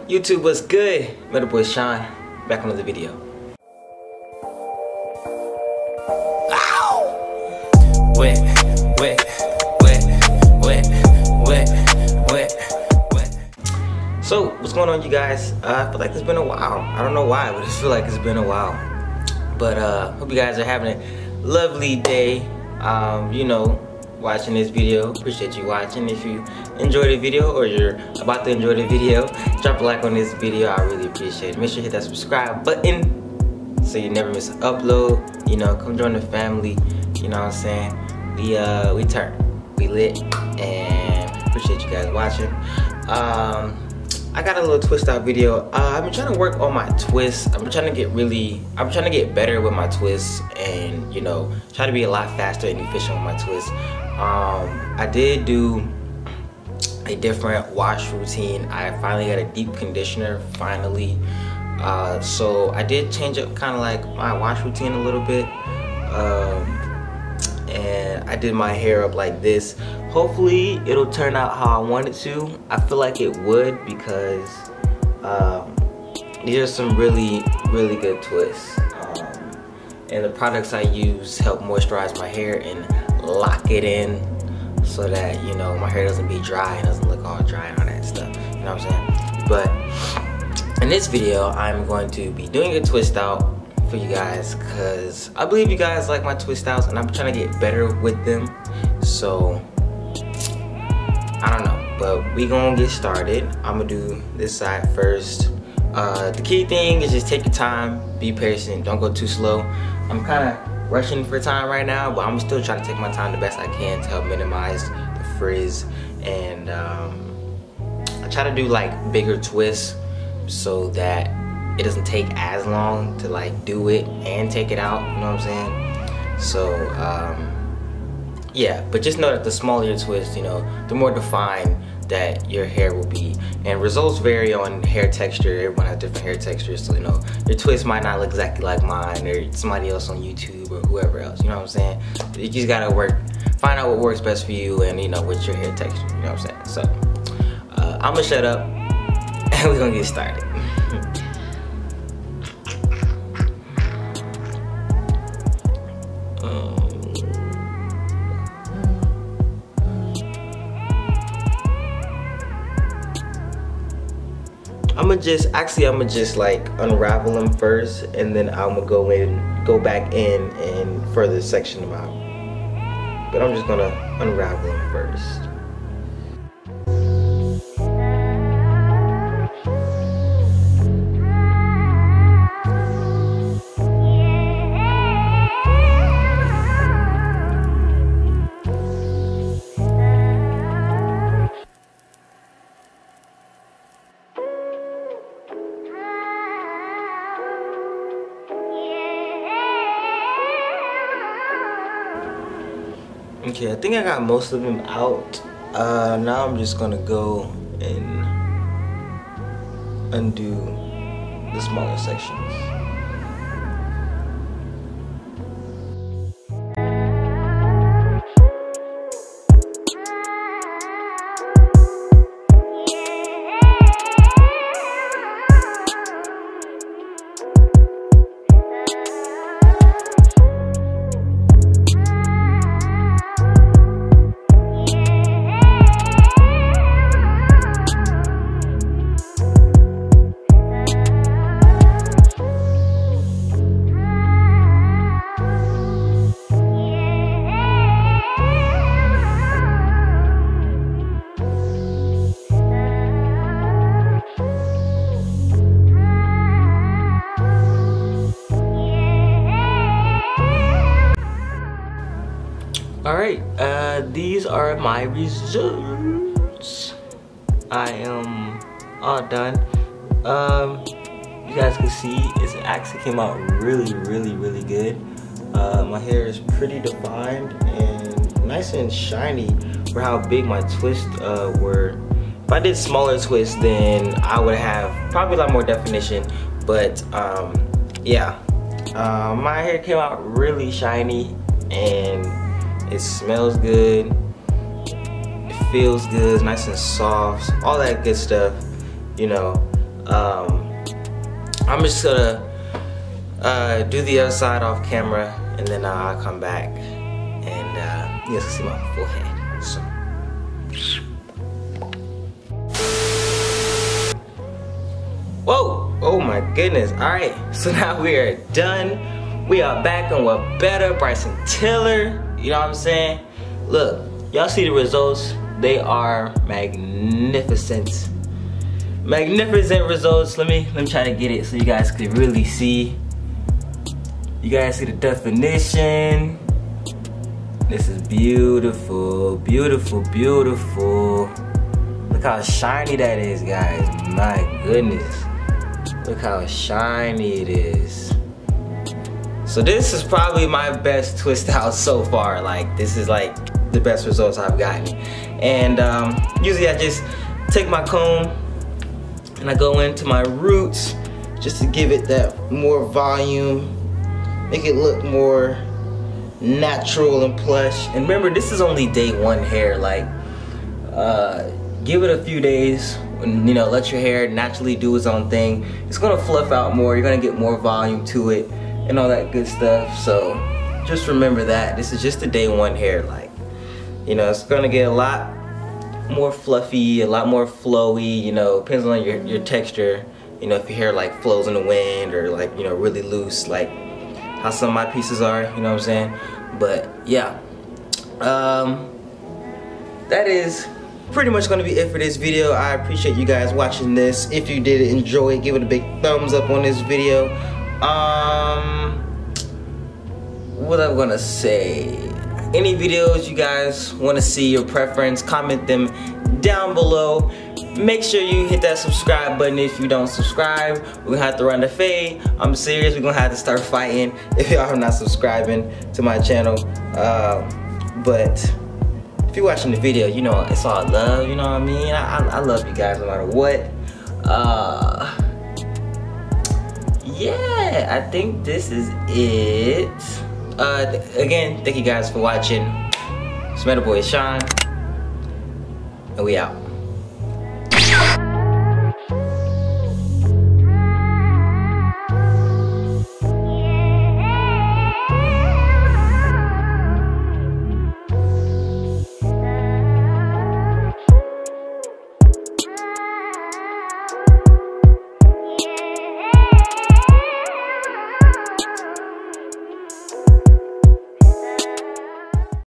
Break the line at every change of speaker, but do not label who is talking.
YouTube, what's good? Middle boy Sean, back on another video. Ow! Wet. So, what's going on, you guys? I feel like it's been a while. I don't know why, but I feel like it's been a while. But hope you guys are having a lovely day. You know, watching this video. Appreciate you watching. If you enjoyed the video or you're about to enjoy the video, drop a like on this video. I really appreciate it. Make sure you hit that subscribe button so you never miss an upload. You know, come join the family. You know what I'm saying? We we lit, and appreciate you guys watching. I got a little twist out video. I've been trying to work on my twists. I'm trying to get better with my twists, and you know, try to be a lot faster and efficient with my twists. I did do a different wash routine. I finally got a deep conditioner, finally. So I did change up kind of like my wash routine a little bit. And I did my hair up like this. Hopefully it'll turn out how I want it to. I feel like it would, because these are some really good twists. And the products I use help moisturize my hair and lock it in so that, you know, my hair doesn't be dry and doesn't look all dry and all that stuff. You know what I'm saying? But in this video, I'm going to be doing a twist out for you guys, because I believe you guys like my twist outs and I'm trying to get better with them. So I don't know, but we gonna get started. I'm gonna do this side first. The key thing is just take your time, be patient, don't go too slow. I'm kind of rushing for time right now, but I'm still trying to take my time the best I can to help minimize the frizz. And I try to do like bigger twists so that it doesn't take as long to like do it and take it out, you know what I'm saying? So yeah, but just know that the smaller your twist, you know, the more defined that your hair will be. And results vary on hair texture. Everyone has different hair textures, so you know, your twist might not look exactly like mine or somebody else on YouTube or whoever else, you know what I'm saying? You just gotta find out what works best for you and, you know, what's your hair texture, you know what I'm saying? So I'm gonna shut up and we're gonna get started. I'm gonna just like unravel them first, and then I'm gonna go back in and further section them out. But I'm just gonna unravel them first. Okay, I think I got most of them out. Now I'm just gonna go and undo the smaller sections. Alright, these are my results. I am all done. You guys can see it actually came out really good. My hair is pretty defined and nice and shiny for how big my twists were. If I did smaller twists, then I would have probably a lot more definition, but yeah, my hair came out really shiny and it smells good, it feels good, it's nice and soft, all that good stuff, you know. I'm just gonna do the other side off camera, and then I'll come back and you guys can see my full head. So. Whoa! Oh my goodness! All right, so now we are done. We are back and we're better. Bryson Tiller, you know what I'm saying? Look, y'all see the results? They are magnificent. Magnificent results. Let me try to get it so you guys can really see. You guys see the definition. This is beautiful, beautiful, beautiful. Look how shiny that is, guys. My goodness. Look how shiny it is. So this is probably my best twist out so far. Like, this is like the best results I've gotten. And usually I just take my comb and I go into my roots just to give it that more volume, make it look more natural and plush. And remember, this is only day 1 hair. Like, give it a few days and, you know, let your hair naturally do its own thing. It's gonna fluff out more, you're gonna get more volume to it and all that good stuff. So just remember that this is just the day 1 hair. Like, you know, it's gonna get a lot more fluffy, a lot more flowy, you know, depends on your texture. You know, if your hair like flows in the wind, or like, you know, really loose, like how some of my pieces are, you know what I'm saying? But yeah, that is pretty much gonna be it for this video. I appreciate you guys watching this. If you did enjoy it, give it a big thumbs up on this video. What I'm gonna say, any videos you guys want to see, your preference, comment them down below. Make sure you hit that subscribe button. If you don't subscribe, we're gonna have to run the fade. I'm serious, we're gonna have to start fighting if y'all are not subscribing to my channel. But if you're watching the video, you know it's all love, you know what I mean? I love you guys no matter what. Yeah, I think this is it. Again, thank you guys for watching. It's my boy Shaun, and we out.